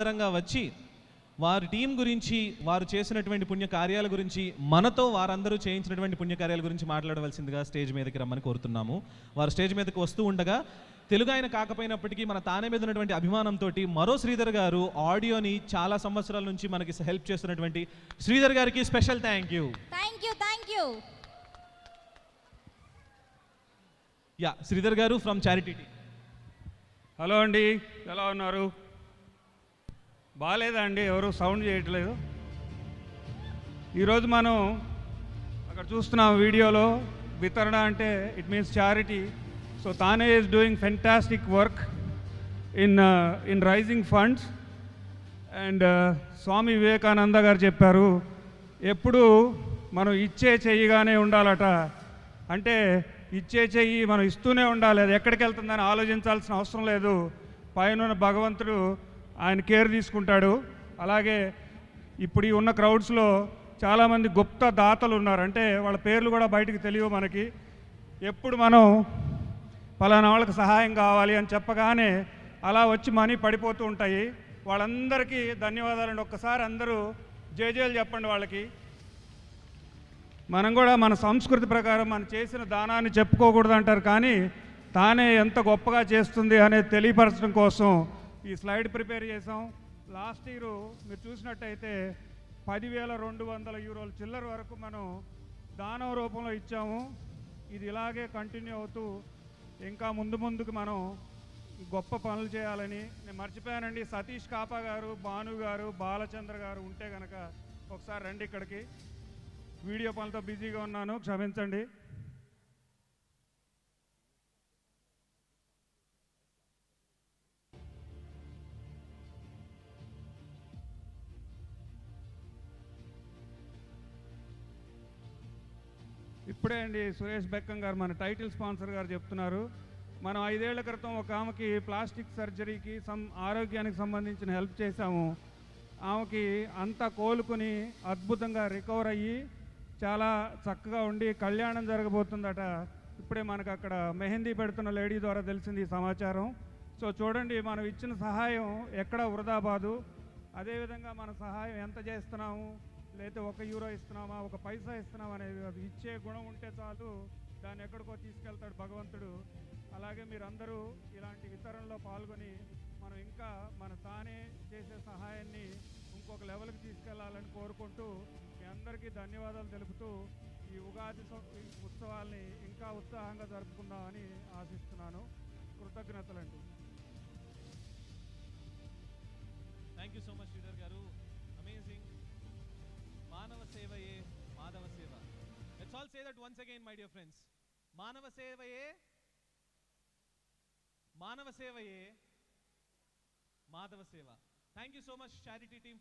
సాధారణంగా వచ్చి వారి టీం గురించి, వారు చేసినటువంటి పుణ్య కార్యాల గురించి, మనతో వారందరూ చేయించినటువంటి పుణ్యకార్యాల గురించి మాట్లాడవలసిందిగా స్టేజ్ మీదకి రమ్మని కోరుతున్నాము. వారు స్టేజ్ మీదకి వస్తూ ఉండగా తెలుగు ఆయన కాకపోయినప్పటికీ మన తానే మీద ఉన్నటువంటి అభిమానంతో మరో శ్రీధర్ గారు ఆడియోని చాలా సంవత్సరాల నుంచి మనకి హెల్ప్ చేస్తున్నటువంటి శ్రీధర్ గారికి special thank you. Yeah, Sridhar గారు ఫ్రమ్ చారిటీ టీమ్. హలో అండి, ఎలా ఉన్నారు? బాగాలేదా అండి? ఎవరు సౌండ్ చేయట్లేదు. ఈరోజు మనం అక్కడ చూస్తున్నాం వీడియోలో, వితరణ అంటే ఇట్ మీన్స్ చారిటీ. సో తానే is doing fantastic work in raising funds. And Swami Vivekananda గారు చెప్పారు, ఎప్పుడు మనం ఇచ్చే చెయ్యిగానే ఉండాలట. అంటే ఇచ్చే చెయ్యి మనం ఇస్తూనే ఉండాలి, అది ఎక్కడికి వెళ్తుందని ఆలోచించాల్సిన అవసరం లేదు. పైన భగవంతుడు ఆయన కేర్ తీసుకుంటాడు. అలాగే ఇప్పుడు ఈ ఉన్న క్రౌడ్స్లో చాలామంది గొప్ప దాతలు ఉన్నారు, అంటే వాళ్ళ పేర్లు కూడా బయటికి తెలియవు మనకి. ఎప్పుడు మనం పలానా వాళ్ళకి సహాయం కావాలి అని చెప్పగానే అలా వచ్చి మనీ పడిపోతూ ఉంటాయి. వాళ్ళందరికీ ధన్యవాదాలండి. ఒక్కసారి అందరూ జేజేలు చెప్పండి వాళ్ళకి. మనం కూడా మన సంస్కృతి ప్రకారం మనం చేసిన దానాన్ని చెప్పుకోకూడదు అంటారు, కానీ తానే ఎంత గొప్పగా చేస్తుంది అనేది తెలియపరచడం కోసం ఈ స్లైడ్ ప్రిపేర్ చేసాం. లాస్ట్ ఇయర్ మీరు చూసినట్టయితే 10,200 యూరోల చిల్లర వరకు మనం దానం రూపంలో ఇచ్చాము. ఇది ఇలాగే కంటిన్యూ అవుతూ ఇంకా ముందుకు మనం గొప్ప పనులు చేయాలని. నేను మర్చిపోయానండి, సతీష్ కాపా గారు, భాను గారు, బాలచంద్ర గారు ఉంటే కనుక ఒకసారి రండి ఇక్కడికి. వీడియో పనులతో బిజీగా ఉన్నాను, క్షమించండి. ఇప్పుడే అండి సురేష్ బెక్కం గారు, మన టైటిల్ స్పాన్సర్ గారు చెప్తున్నారు, మనం 5 ఏళ్ల క్రితం ఒక ఆమెకి ప్లాస్టిక్ సర్జరీకి ఆరోగ్యానికి సంబంధించిన హెల్ప్ చేశాము. ఆమెకి అంతా కోలుకొని అద్భుతంగా రికవర్ అయ్యి చాలా చక్కగా ఉండి కళ్యాణం జరగబోతుందట. ఇప్పుడే మనకు అక్కడ మెహందీ పెడుతున్న లేడీ ద్వారా తెలిసింది ఈ సమాచారం. సో చూడండి, మనం ఇచ్చిన సహాయం ఎక్కడ వృధా బాదు. అదేవిధంగా మన సహాయం ఎంత చేస్తున్నాము, లేకపోతే 1 యూరో ఇస్తున్నామా, 1 పైసా ఇస్తున్నామా అనేది, అది ఇచ్చే గుణం ఉంటే చాలు, దాన్ని ఎక్కడికో తీసుకెళ్తాడు భగవంతుడు. అలాగే మీరందరూ ఇలాంటి వితరణలో పాల్గొని మనం ఇంకా మన తానే చేసే సహాయాన్ని ఇంకొక లెవెల్కి తీసుకెళ్లాలని కోరుకుంటూ మీ అందరికీ ధన్యవాదాలు తెలుపుతూ ఈ ఉగాది ఉత్సవాల్ని ఇంకా ఉత్సాహంగా జరుపుకుందామని ఆశిస్తున్నాను. కృతజ్ఞతలండి. Thank you so much Sridhar గారు, అమేజింగ్. మానవ సేవయే మాధవ సేవ. Let's all say that once again my dear friends. మానవ సేవయే మాధవ సేవ. Thank you so much charity team.